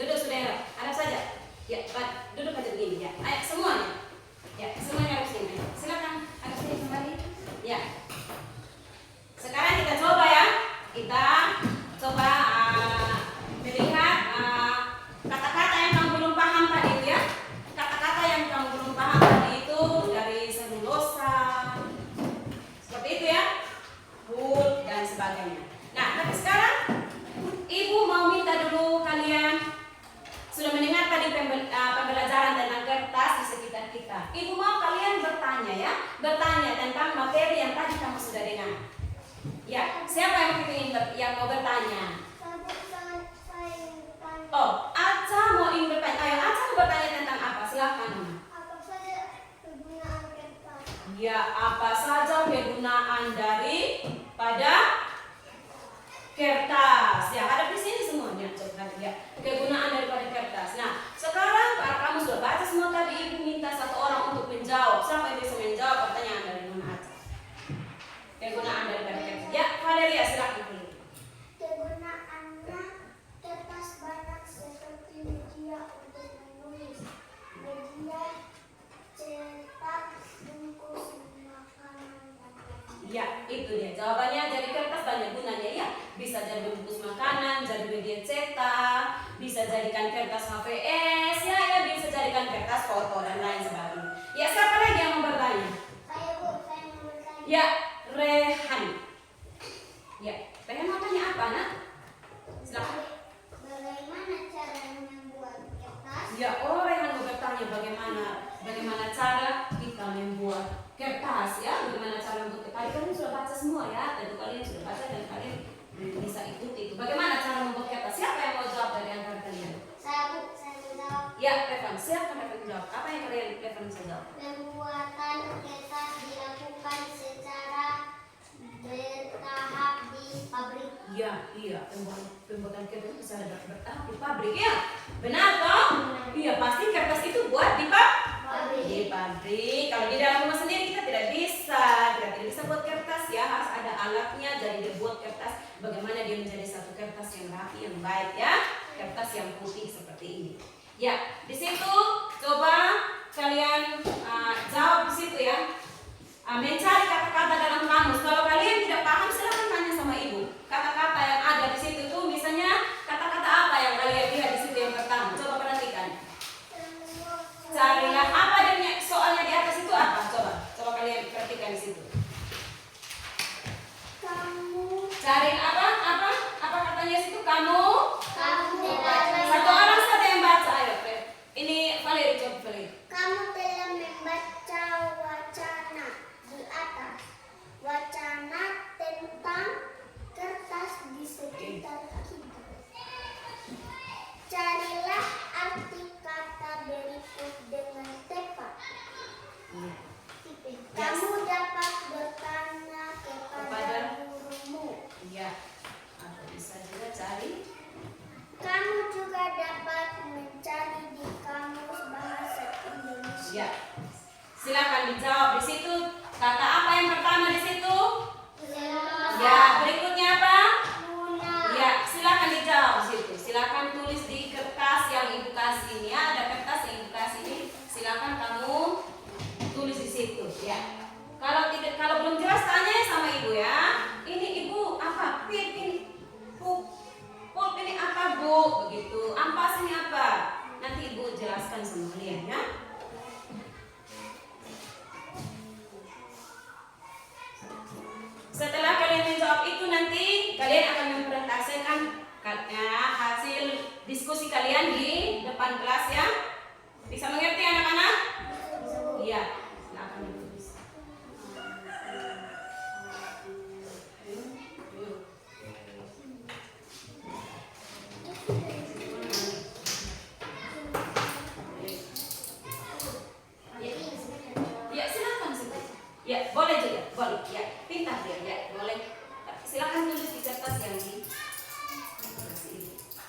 duduk sudah ya. Hadap saja. Ya, duduk aja begini ya. Ayo semuanya. Ya, semuanya hadap sini. Silakan hadap sini kembali. Ya. Sekarang kita coba ya. Kita coba melihat kata-kata yang kamu belum paham tadi itu ya. Kata-kata yang kamu belum paham tadi itu dari selulosa. Seperti itu ya. Wood dan sebagainya. Nah, tapi sekarang Ibu mau minta dulu kalian sudah mendengar tadi pembelajaran tentang kertas di sekitar kita. Ibu mau kalian bertanya ya, bertanya tentang materi yang tadi kamu sudah dengar. Ya, siapa yang mau bertanya? Saya ingin bertanya. Oh, Aca mau ingin bertanya. Ayo, Aca mau bertanya tentang apa? Silakan. Apa saja kegunaan kertas? Ya, apa saja kegunaan daripada kertas? Ya, ada di sini semuanya. Coba ya, kegunaan daripada kertas. Nah, sekarang karena kamu sudah baca semua tadi, Ibu minta satu orang untuk menjawab. Siapa yang bisa menjawab pertanyaan dari Nona Aca? Kegunaan daripada kertas. Ya, Valeria silakan dulu. Kegunaannya kertas banyak seperti media untuk menulis, media cetak, bungkus makanan dan lain-lain. Ya, itu dia. Jawabannya jadi kertas banyak gunanya ya. Bisa jadi bungkus makanan, jadi media cetak, bisa jadikan kertas HVS, ya bisa jadikan kertas foto dan lain sebagainya. Ya, siapa lagi yang mau bertanya? Saya Bu, saya mau bertanya. Ya, Rehan. Ya, Rehan mau tanya apa, Nak? Silakan. Bagaimana cara membuat kertas? Ya, Rehan mau bertanya bagaimana cara kita membuat kertas ya, bagaimana cara membuat kertas. Kalian sudah baca semua ya, tentu kalian sudah baca dan kalian bisa ikuti itu. Bagaimana cara membuat kertas? Siapa yang mau jawab dari antara kalian? Saya Bu, saya mau jawab. Ya, Revan, silakan Revan jawab. Apa yang Revan bisa jawab? Pembuatan kertas dilakukan secara bertahap di pabrik. Iya, pembuatan kertas itu bisa bertahap di pabrik ya. Benar toh? Iya, pasti kertas itu buat di Pabrik. Di pabrik. Kalau di dalam rumah sendiri kita tidak bisa buat kertas ya, harus ada alatnya. Jadi dia buat kertas. Bagaimana dia menjadi satu kertas yang rapi, yang baik ya, kertas yang putih seperti ini. Ya, di situ coba kalian jawab di situ ya. Mencari kata-kata dalam kamus. Kalau kalian tidak paham, silahkan tanya sama ibu. Kata-kata yang ada di situ tuh, misalnya kata-kata apa yang kalian lihat di situ yang pertama? Coba perhatikan. Carilah apa dan soalnya di atas itu apa? Coba kalian perhatikan di situ. Kamu Cari apa? Apa katanya di situ? Kamu. telah Satu orang saja yang baca. Ayo, Fred. Ini Valeri, coba Valeri. Kamu telah membaca wacana di atas. Wacana tentang kertas di sekitar kita. Carilah arti kata berikut dengan tepat. Kamu dapat bertanya kepada gurumu. Iya. Atau bisa juga cari. Kamu juga dapat mencari di kamus bahasa Indonesia. Ya. Silakan dijawab di situ. Kata apa yang pertama di situ? Ya, berikutnya apa? Ya, silakan dijawab di situ. Silakan tulis di kertas yang ibu kasih ini ya. Ada kertas yang ibu kasih ini. Silakan kamu tulis di situ ya. Kalau belum jelas tanya sama ibu ya. Ini ibu apa kalian menjawab itu nanti kalian akan mempresentasikan hasil diskusi kalian di depan kelas ya. Bisa mengerti anak-anak? Iya. Silakan ditulis. Ya, silakan. Ya, boleh juga. Boleh. Ya, pintar dia. Ya, boleh. Silakan tulis di kertas yang di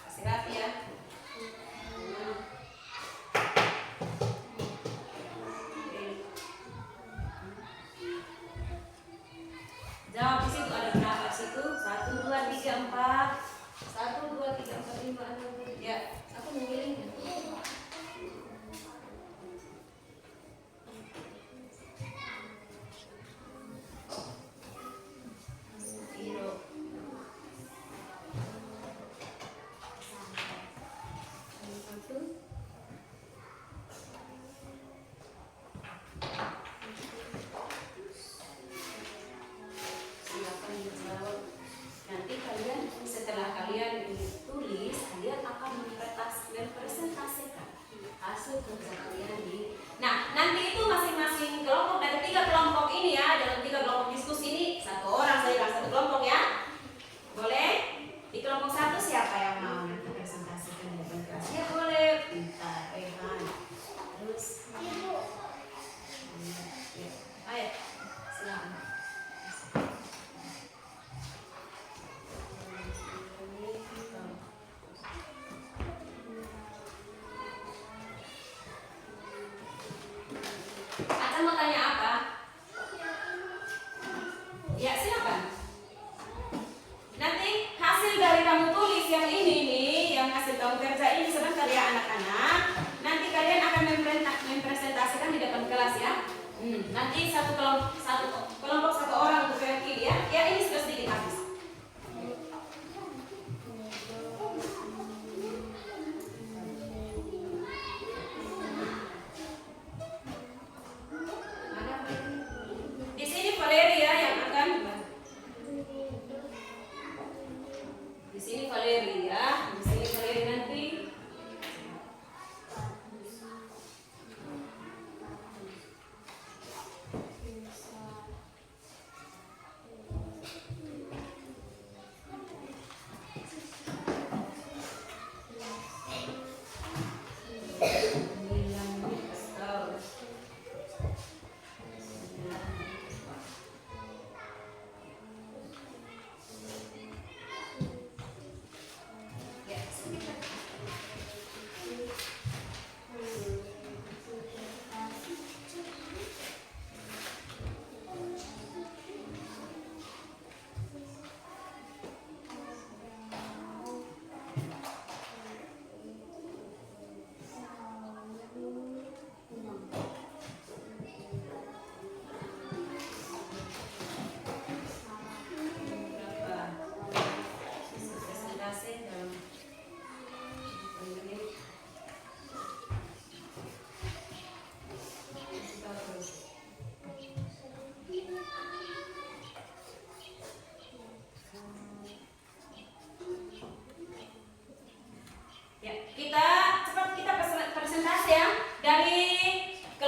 kasih rapi ya. Jawab di situ ada berapa situ? 1, 2, 3, 4. 1, 2, 3, 4, 5, 6. Ya, aku mengiling. Nanti kalian setelah kalian tulis, kalian akan mempresentasikan hasil kerja kalian di. Nah, nanti itu masing-masing kelompok dari 3 kelompok ini ya, dalam 3 kelompok diskusi ini 1 orang saya bilang 1 kelompok ya. Boleh? Di kelompok 1 siapa yang mau nanti presentasikan di depan kelas? Ya boleh. Pintar, Rehan. Terus. Ya. Ayo, silakan. Akan mau tanya apa? Ya silakan. Nanti hasil dari kamu tulis yang ini nih, yang hasil kamu kerja ini sebentar ya anak-anak. Nanti kalian akan mempresentasikan di depan kelas ya. Nanti satu kelompok 1 orang untuk mewakili ya. Ya ini sudah sedikit habis. Di sini Valeria yang akan. Di sini Valeria, di sini Valeria nanti.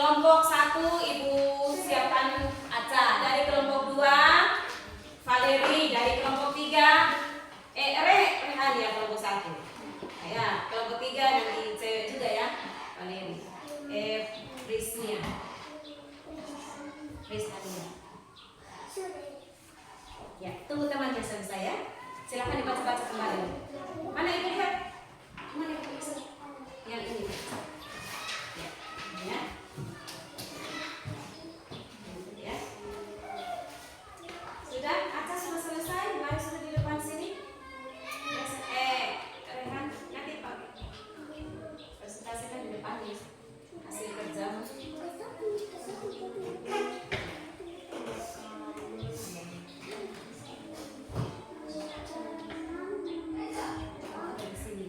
kelompok 1 Ibu siapkan Aca, dari kelompok 2 Valeri, dari kelompok 3 Rehan ya kelompok 1. Ya, kelompok 3 nanti cewek juga ya, Valeri. Prisnia. Ya, tunggu temannya selesai ya. Silakan dibaca-baca kembali. Mana Ibu lihat? Mana Ibu bisa? Yang ini. Ya. Ya. Ya. Sudah? Aca sudah selesai? Mari sudah di depan sini. Rehan, nanti Pak. Presentasikan di depan nih hasil kerjamu. Dari sini.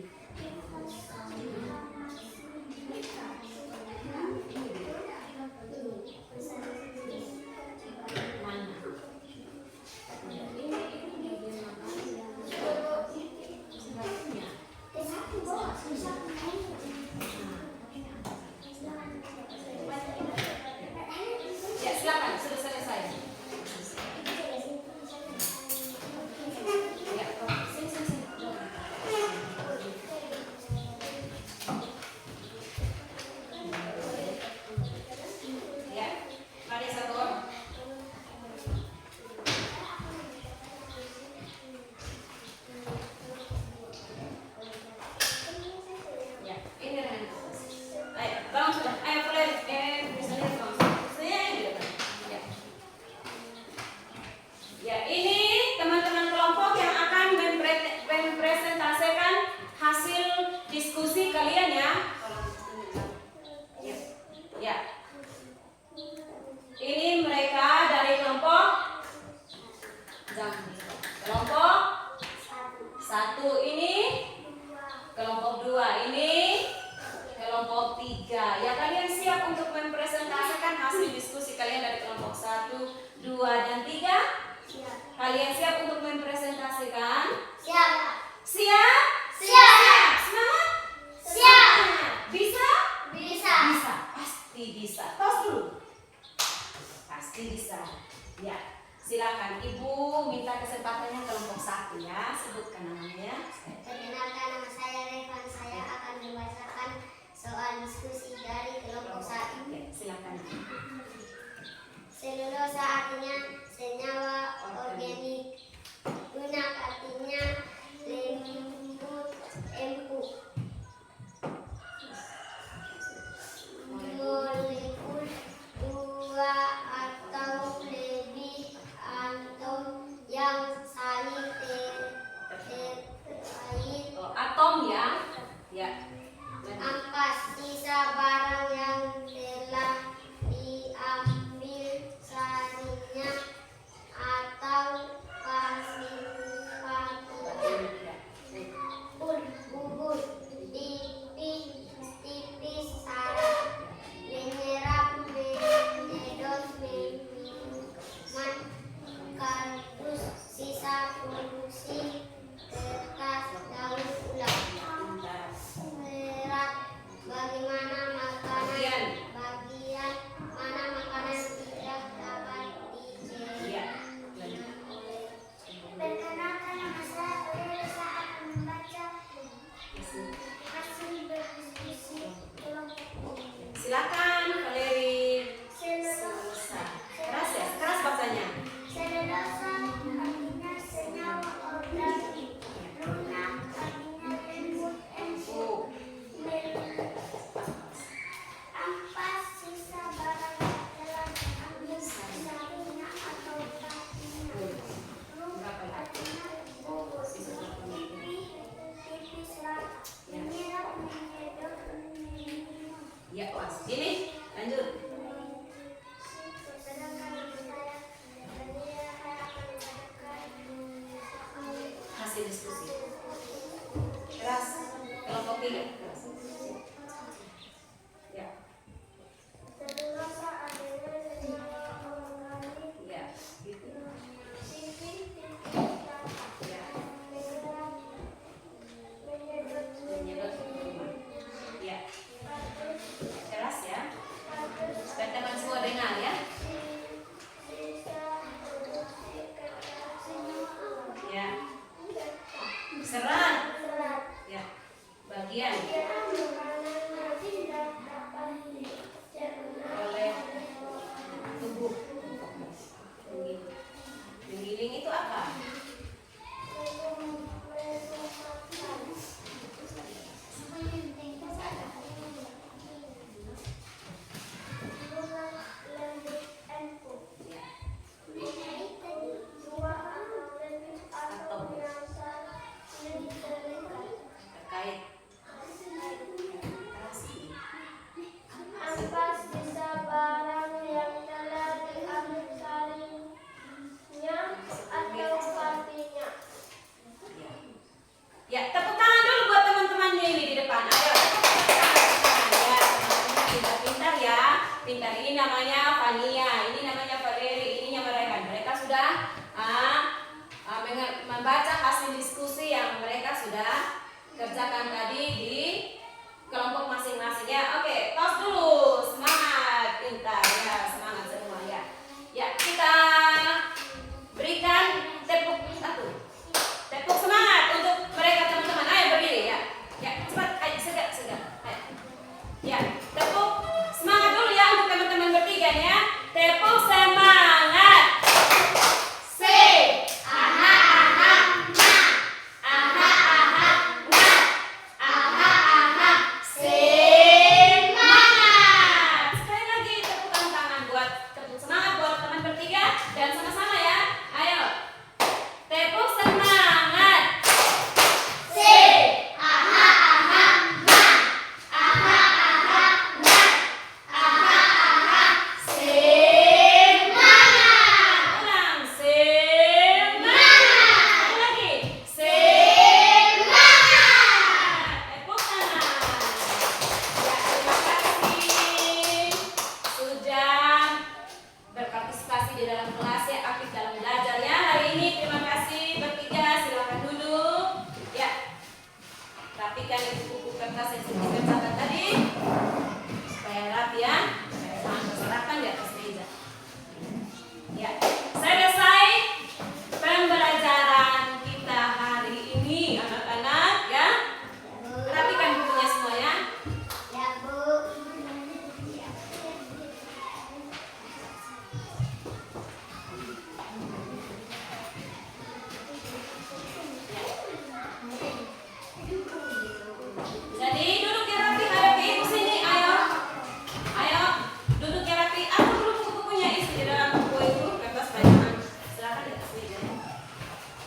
Kelompok 1 ini kelompok 2 ini kelompok 3. Ya, kalian siap untuk mempresentasikan hasil diskusi kalian dari kelompok 1, 2, dan 3? Kalian siap untuk mempresentasikan? Siap. Siap? Siap. Semangat? Siap. Bisa? Bisa. Bisa, pasti bisa. Tos dulu. Pasti bisa. Ya, silakan Ibu minta kesempatannya kelompok 1 ya. Sebutkan namanya. Perkenalkan, nama saya Revan. Saya akan membacakan soal diskusi dari kelompok 1. Oke, silakan. Selulosa artinya senyawa organik. Lunak artinya lembut, empuk. Molekul 2 atau lebih atom yang saling terkait. Atom ya. Ya. Ampas sisa barang yang telah diambil sarinya atau parsifatif. Bubur tipis sarap menyerap menyedot minuman kardus sisa produksi kertas daur ulang. Serat bagaimana makanan bagian mana makanan tidak dapat Iya. dicerna. Perkenalkan, nama saya Lili. Saya akan membaca hasil berdiskusi kelompok ini. Silakan Valeri. Selulosa. Keras ya, keras bacanya. Selulosa artinya senyawa organik. Lunak artinya lembut, empuk. Ampas sisa barang yang telah diambil sarinya atau partinya. Lunak artinya bubur. Tipis rata. Menyerap menyedot minuman. Ya, pas. Ini lanjut. Hasil diskusi. Keras. Kelompok 3. Keras. Ya. Selulosa adalah senyawa organik. Ya. Gitu. Ya. Menyedot minuman. Ya. Keras ya. Supaya teman semua dengar ya. Ya. Serat. Ya. Bagian oleh tubuh. Menggiling itu apa? Ya. Terkait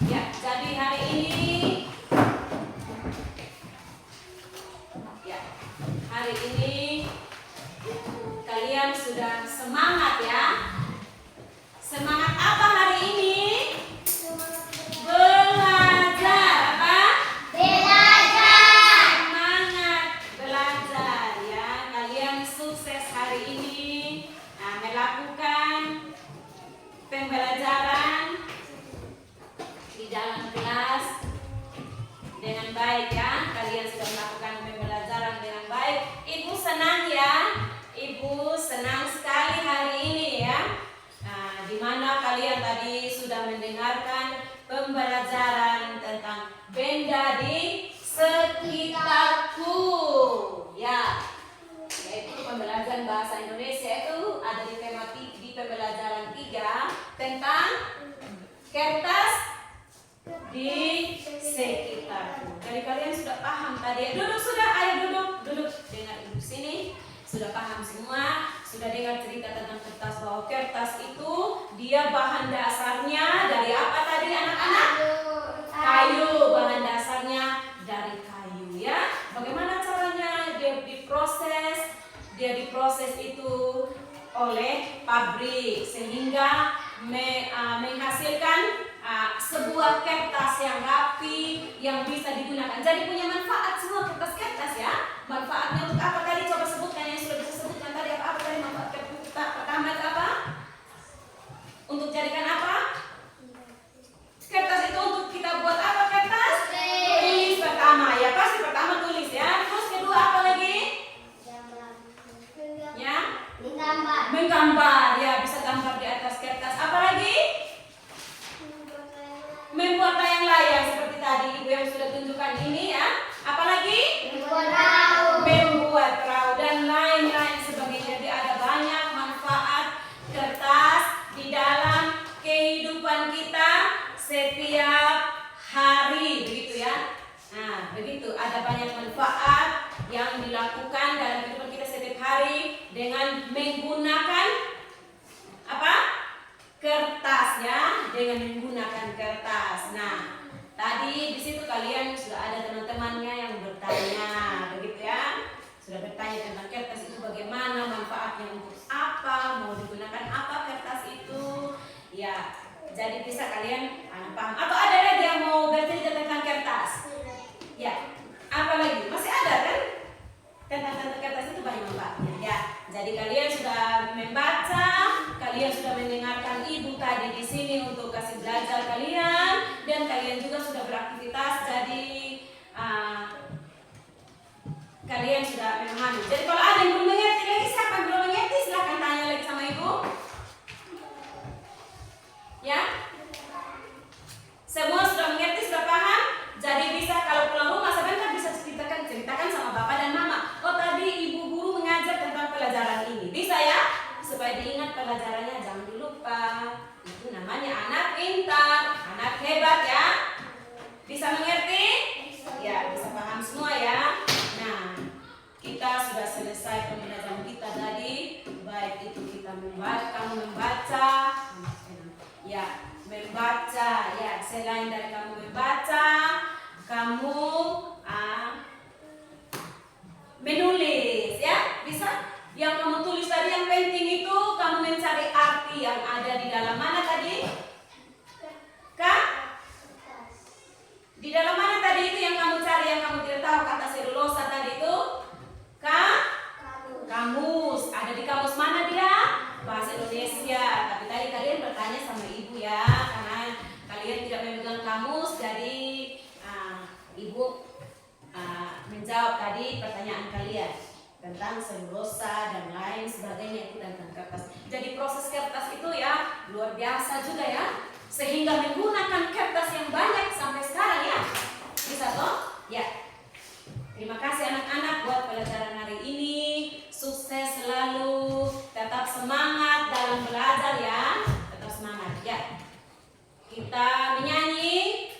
Ya, jadi hari ini kalian sudah semangat ya. Semangat apa hari ini? Belajar apa? Belajar. Semangat belajar ya. Kalian sukses hari ini melakukan pembelajaran di dalam kelas dengan baik ya. Kalian sudah melakukan pembelajaran dengan baik. Ibu senang ya. Ibu senang sekali hari ini ya. Di mana kalian tadi sudah mendengarkan pembelajaran tentang benda di sekitarku ya. Yaitu pembelajaran bahasa Indonesia itu ada di tema di pembelajaran 3 tentang kertas di sekitarku. Jadi kalian sudah paham tadi. Duduk sudah, ayo duduk dengar ibu sini. Sudah paham semua, sudah dengar cerita tentang kertas, bahwa kertas itu dia bahan dasarnya dari apa tadi anak-anak? Kayu, bahan dasarnya dari kayu ya. Bagaimana caranya dia diproses? Dia diproses itu oleh pabrik sehingga menghasilkan sebuah kertas yang rapi yang bisa digunakan. Jadi punya manfaat semua kertas-kertas ya. Manfaatnya untuk apa tadi? Coba sebutkan yang sudah bisa sebutkan tadi. Apa tadi manfaat kertas pertama itu apa? Untuk jadikan apa? Kertas itu untuk kita buat apa kertas? Tulis pertama ya, pasti pertama tulis ya. Terus kedua apa lagi? Ya? Menggambar ya, bisa gambar di atas kertas. Apa lagi? Membuat layang-layang seperti tadi ibu yang sudah tunjukkan ini ya. Apalagi? Membuat perahu dan lain-lain sebagainya. Jadi ada banyak manfaat kertas di dalam kehidupan kita setiap hari, begitu ya. Nah, begitu ada banyak manfaat yang dilakukan dalam kehidupan kita setiap hari dengan menggunakan apa? Kertas ya, dengan menggunakan kertas. Nah, tadi di situ kalian sudah ada teman-temannya yang bertanya, begitu ya. Sudah bertanya tentang kertas itu bagaimana manfaatnya, untuk apa, mau digunakan apa kertas itu. Ya, jadi bisa kalian paham. Atau ada lagi yang mau bercerita tentang kertas? Ya, apa lagi? Masih ada kan? Tentang kertas itu banyak manfaatnya ya. Jadi kalian sudah membaca, kalian sudah mendengarkan ibu tadi di sini untuk kasih belajar kalian, dan kalian juga sudah beraktivitas. Jadi kalian sudah memahami. Jadi kalau ada yang belum mengerti lagi, siapa yang belum mengerti silahkan tanya lagi sama ibu. Ya? Semua sudah mengerti, sudah paham? Jadi bisa kalau pulang rumah sebentar bisa ceritakan sama bapak dan mama. Oh tadi ibu guru mengajar tentang pelajaran ini. Bisa ya? Supaya diingat pelajarannya, jangan dilupa. Itu namanya anak pintar, anak hebat ya. Bisa mengerti? Ya, bisa paham semua ya. Nah, kita sudah selesai pembelajaran kita tadi. Baik itu kita kamu membaca. Ya, membaca ya. Selain dari kamu membaca, kamu menulis ya, bisa. Yang kamu tulis tadi yang penting itu kamu mencari arti yang ada di dalam mana tadi? Kak? Di dalam mana tadi itu yang kamu cari, yang kamu tidak tahu kata selulosa tadi itu? Kak? Kamus. Ada di kamus mana dia? Bahasa Indonesia. Tapi tadi kalian bertanya sama ibu ya, karena kalian tidak memegang kamus, jadi ibu menjawab tadi pertanyaan kalian tentang selulosa dan lain sebagainya, itu tentang kertas. Jadi proses kertas itu ya luar biasa juga ya, sehingga menggunakan kertas yang banyak sampai sekarang ya. Bisa toh? Ya. Terima kasih anak-anak buat pelajaran hari ini. Sukses selalu, tetap semangat dalam belajar ya. Tetap semangat ya. Kita menyanyi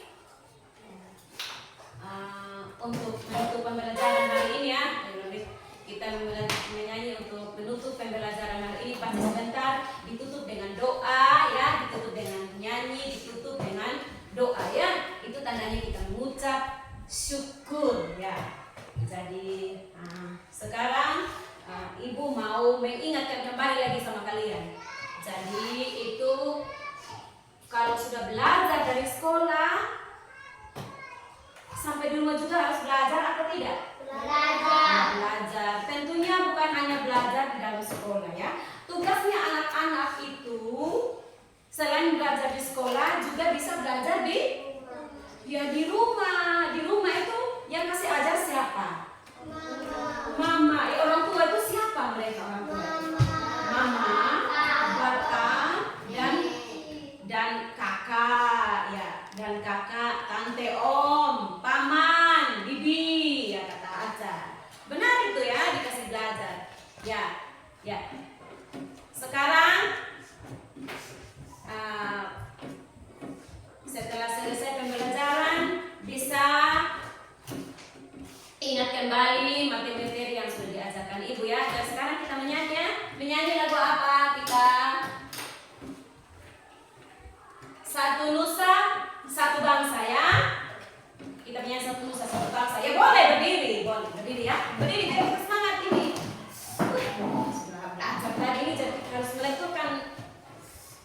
untuk menutup pembelajaran hari ini ya. Kita menyanyi untuk menutup pembelajaran hari ini. Pasti sebentar ditutup dengan doa ya, ditutup dengan nyanyi, ditutup dengan doa ya. tandanya kita mengucap syukur ya. Jadi sekarang ibu mau mengingatkan kembali lagi sama kalian. Jadi itu kalau sudah belajar dari sekolah sampai di rumah juga harus belajar atau tidak? Belajar. Tentunya bukan hanya belajar di dalam sekolah ya. Tugasnya anak-anak itu selain belajar di sekolah juga bisa belajar di rumah. Di rumah itu yang kasih ajar siapa? Mama. Orang tua itu siapa mereka orang tua? Mama, bapak, dan kakak ya, dan kakak, tante, om, paman, bibi ya kata Aca. Benar itu ya, dikasih belajar. Ya. Sekarang setelah selesai pembelajaran bisa ingat kembali materi-materi yang sudah diajarkan ibu ya. Dan sekarang kita menyanyi ya. Menyanyi lagu apa kita? Satu nusa, satu bangsa ya. Kita menyanyi satu nusa, satu bangsa. Ya boleh berdiri ya. Berdiri biar kita semangat ini. Sudah belajar tadi ini jadi harus melenturkan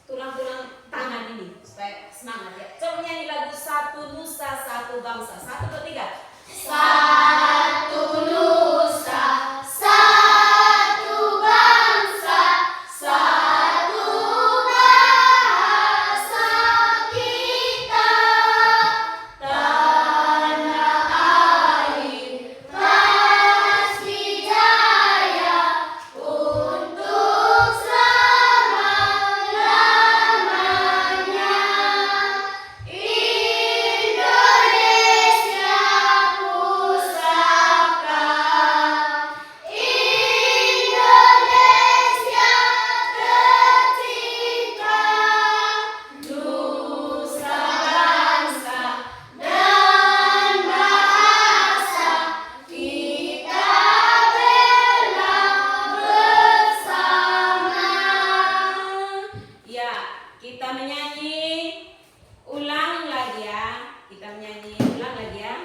tulang-tulang tangan ini supaya semangat ya. Coba nyanyi lagu satu nusa, satu bangsa. 1, 2, 3. Satu nusa, satu bangsa, satu bahasa kita. Tanah air pasti jaya untuk selama-lamanya. Indonesia pusaka, Indonesia tercinta, nusa bangsa dan bahasa kita bela bersama. Ya, kita menyanyi ulang lagi ya. Kita menyanyi ulang lagi ya.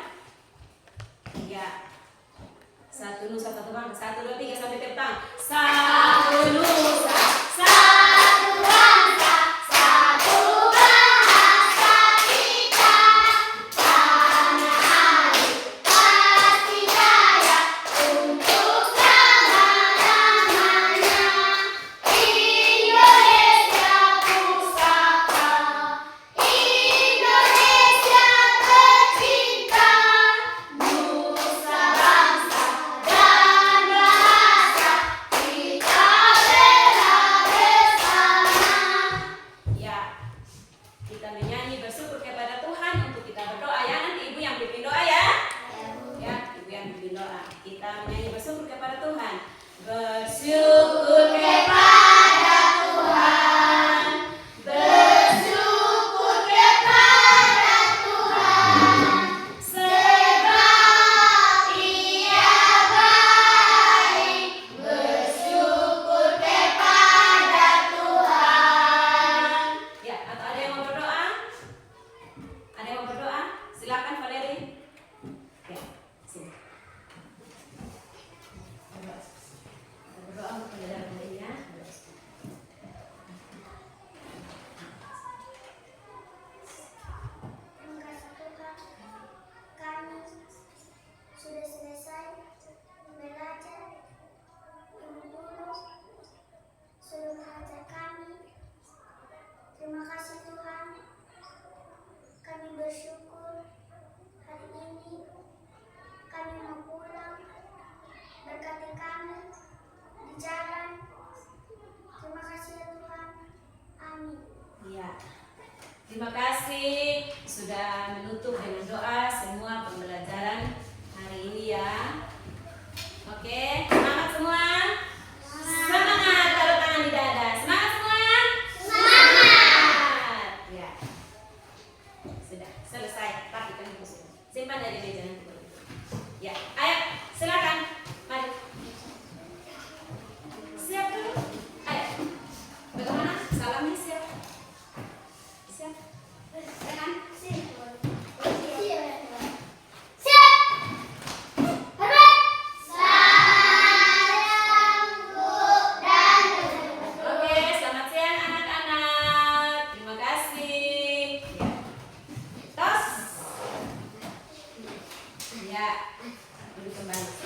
Ya. Satu nusa, satu bangsa. 1, 2, 3 sampai tepang. Satu nusa, Satu bangsa, satu bahasa kita. Tanah air pasti jaya untuk selama-lamanya. Indonesia pusaka, Indonesia tercinta, nusa bangsa dan bahasa kita bela bersama. ya. Kita menyanyi bersyukur kepada Tuhan untuk kita berdoa ya. Nanti ibu yang pimpin doa ya. Ya, ibu yang pimpin doa. Kita menyanyi bersyukur kepada Tuhan. Bersyukur kepada Tuhan. Bersyukur kepada Tuhan, sebab Ia baik. Bersyukur kepada Tuhan. Ya, atau ada yang mau berdoa? Ada yang mau berdoa? Silakan Valeri. Ya, sini. Berdoa untuk pembelajaran hari ini ya. Terima kasih Tuhan, kami sudah selesai belajar. Ibu guru sudah mengajar kami. Terima kasih Tuhan, kami bersyukur hari ini kami mau pulang. Berkati kami di jalan. Terima kasih ya Tuhan. Amin. Ya. Terima kasih sudah menutup dengan doa semua pembelajaran hari ini ya. Oke, semangat semua. Semangat, taruh tangan di dada. Semangat semua. Semangat. Ya. Sudah selesai. Rapikan itu semua. Simpan dari meja nanti. Ya, ayo silakan. Mari. Siap dulu. Ayo. Bagaimana? Salamnya siap. Siap. Silakan. Siap. Ya, duduk kembali.